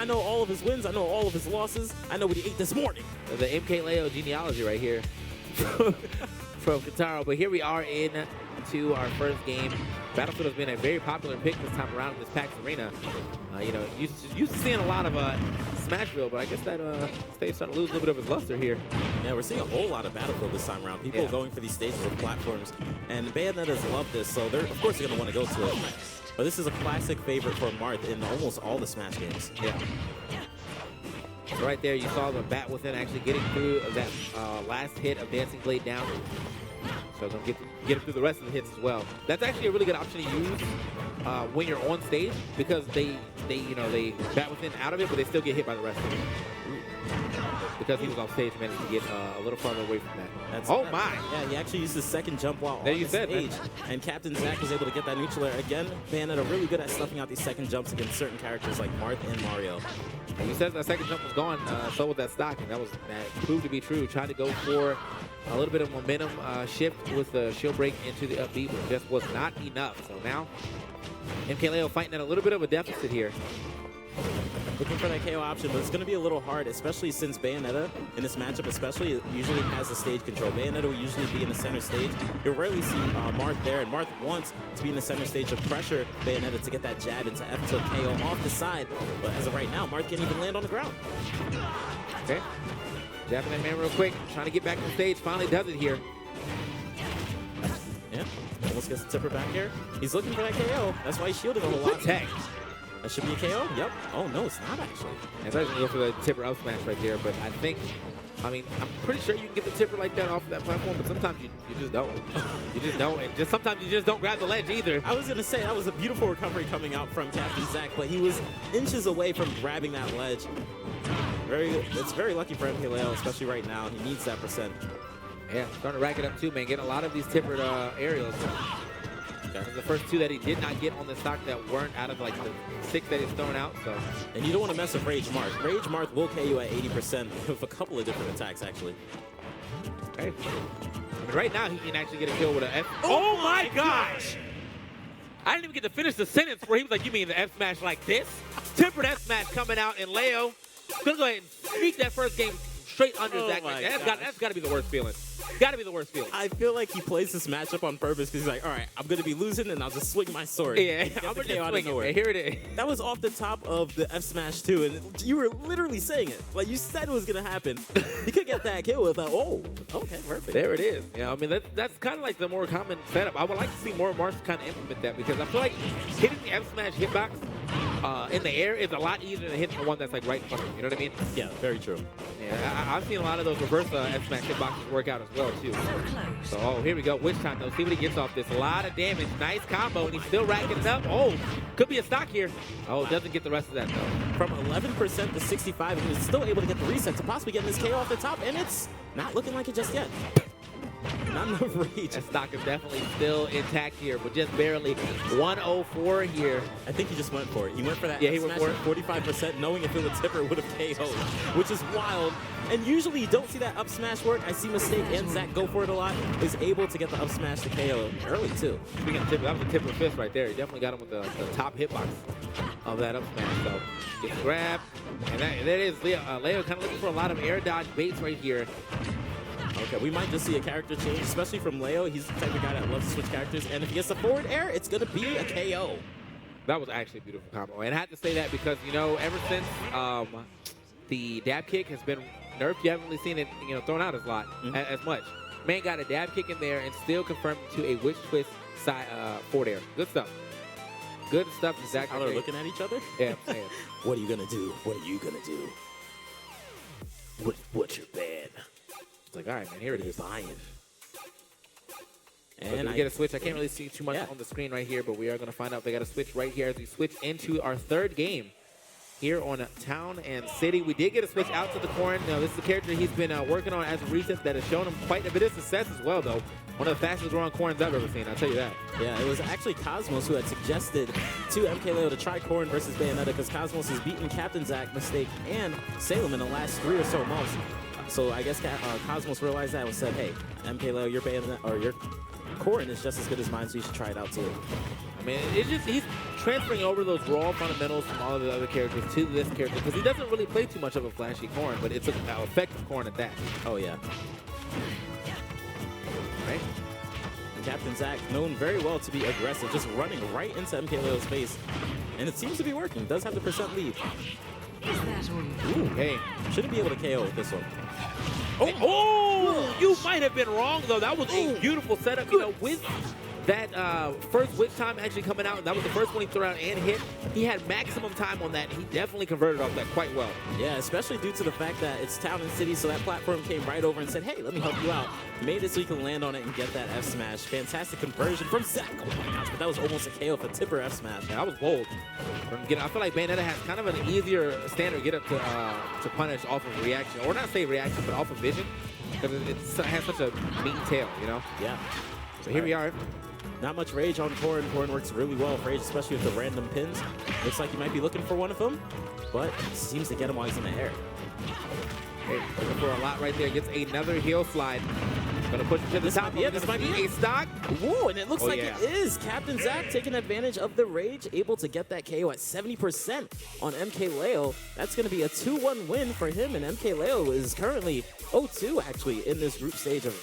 I know all of his wins. I know all of his losses. I know what he ate this morning. The MKLeo genealogy right here from Kataro. But here we are into our first game. Battlefield has been a very popular pick this time around in this PAX arena. You know, used to seeing a lot of Smashville, but I guess that stage starting to lose a little bit of its luster here. Yeah, we're seeing a whole lot of Battlefield this time around. People going for these stages with platforms, and Bayonettas love this, so they're of course they're going to want to go to it. But this is a classic favorite for Marth in almost all the Smash games. Yeah. So right there, you saw the bat within actually getting through that last hit of Dancing Blade down. So going to get him through the rest of the hits as well. That's actually a really good option to use when you're on stage, because they bat within out of it, but they still get hit by the rest of it. Because he was on stage, managed to get a little farther away from that. Oh my! Yeah, he actually used his second jump while on the stage, and Captain Zack was able to get that neutral air again. Bayonetta really good at stuffing out these second jumps against certain characters like Marth and Mario. And he says that second jump was gone, so was that stock, and that proved to be true. Trying to go for a little bit of momentum shift with the shield break into the up B, but just was not enough. So now MKLeo fighting at a little bit of a deficit here. Looking for that KO option, but it's going to be a little hard, especially since Bayonetta, in this matchup especially, usually has the stage control. Bayonetta will usually be in the center stage. You'll rarely see Marth there, and Marth wants to be in the center stage to pressure Bayonetta to get that jab into F to KO off the side. But as of right now, Marth can't even land on the ground. Okay. Jabbing that man real quick, trying to get back on stage, finally does it here. Yeah, almost gets the tipper back here. He's looking for that KO. That's why he's shielding a whole lot. That should be a KO? Yep. Oh, no, it's not actually. It's actually going to go for the tipper up smash right there, but I'm pretty sure you can get the tipper like that off of that platform, but sometimes you just don't. You just don't. And sometimes you just don't grab the ledge either. I was going to say, that was a beautiful recovery coming out from Captain Zack, but he was inches away from grabbing that ledge. It's very lucky for MKLeo, especially right now. He needs that percent. Yeah, starting to rack it up too, man. Getting a lot of these tippered aerials. That's the first two that he did not get on the stock that weren't out of like the 6 that he's thrown out. So, and you don't want to mess with Rage Marth. Rage Marth will KO at 80% with a couple of different attacks, actually. Okay. I mean, right now, he can actually get a kill with an F. Oh my gosh! I didn't even get to finish the sentence where he was like, you mean the F smash like this? Tempered F smash coming out, and Leo gonna go ahead and sneak that first game straight under Zack. That's got to be the worst feeling. Got to be the worst feeling. I feel like he plays this matchup on purpose because he's like, all right, I'm going to be losing, and I'll just swing my sword. Yeah, I'm going to just swing it. Here it is. That was off the top of the F smash too, and you were literally saying it. Like, you said it was going to happen. He could get that kill with a, oh, okay, perfect. There it is. Yeah, I mean, that's kind of like the more common setup. I would like to see more Marth kind of implement that, because I feel like hitting the F smash hitbox in the air is a lot easier than hitting the one that's like right in front of you. You know what I mean? Yeah, very true. Yeah, I've seen a lot of those reverse F smash hitboxes work out as well too. So, oh, here we go. Witch time though. See what he gets off this. A lot of damage. Nice combo, and he's still racking it up. Oh, could be a stock here. Oh, doesn't get the rest of that though. From 11% to 65, and he's still able to get the reset to possibly getting this KO off the top, and it's not looking like it just yet. Not enough rage. That stock is definitely still intact here, but just barely 104 here. I think he just went for it. He went for that. Yeah, he went for it. 45%, knowing if it would tipper, it would have KO'd, which is wild. And usually you don't see that up smash work. I see Mistake and Zack go for it a lot. Is able to get the up smash to KO early too. Speaking of tipper, that was a tipper fist right there. He definitely got him with the top hitbox of that up smash. So gets grabbed, and there it is. Leo kind of looking for a lot of air dodge baits right here. Okay, we might just see a character change, especially from Leo. He's the type of guy that loves to switch characters, and if he gets a forward air, it's going to be a KO. That was actually a beautiful combo, and I had to say that because, you know, ever since the dab kick has been nerfed, you haven't really seen it, you know, thrown out as much. Man got a dab kick in there and still confirmed to a witch twist side forward air. Good stuff. Good stuff. Exactly. How they're looking at each other? Yeah, I'm saying. What are you going to do? What are you going to do? What's your ban? It's like, all right, man, here it is. Buying. And I get a switch. I can't really see too much on the screen right here, but we are going to find out they got a switch right here as we switch into our third game here on Town and City. We did get a switch out to the Corrin. Now, this is a character he's been working on as of recent that has shown him quite a bit of success as well, though. One of the fastest growing Corrins I've ever seen, I'll tell you that. Yeah, it was actually Cosmos who had suggested to MKLeo to try Corrin versus Bayonetta, because Cosmos has beaten Captain Zack, Mistake, and Salem in the last 3 or so months. So I guess Cosmos realized that and said, hey, MKLeo, your Bayonetta, or your Corrin is just as good as mine, so you should try it out too. I mean, it's just he's transferring over those raw fundamentals from all of the other characters to this character because he doesn't really play too much of a flashy corn, but it's an effective corn at that. Oh, yeah. Right? Captain Zack, known very well to be aggressive, just running right into MKLeo's face. And it seems to be working. Does have the percent lead. Ooh, hey. Shouldn't be able to KO with this one. Oh, you might have been wrong, though. That was a beautiful setup. You know, with that first witch time actually coming out, that was the first one he threw out and hit. He had maximum time on that. He definitely converted off that quite well. Yeah, especially due to the fact that it's town and city, so that platform came right over and said, hey, let me help you out. Made it so you can land on it and get that F smash. Fantastic conversion from Zack. Oh my gosh, but that was almost a KO for Tipper F smash. Yeah, that was bold. I feel like Bayonetta has kind of an easier standard get up to punish off of reaction, or not say reaction, but off of vision, because it has such a mean tail, you know? Yeah. So here we are. Not much rage on Corrin. Corrin works really well for rage, especially with the random pins. Looks like you might be looking for one of them, but seems to get him while he's in the air. Okay, looking for a lot right there. Gets another heel slide. Gonna push him to the top. Yeah, this might be a stock. Whoa, and it looks like yeah. it is. Captain Zack taking advantage of the rage, able to get that KO at 70% on MKLeo. That's going to be a 2-1 win for him, and MKLeo is currently 0-2 actually in this group stage of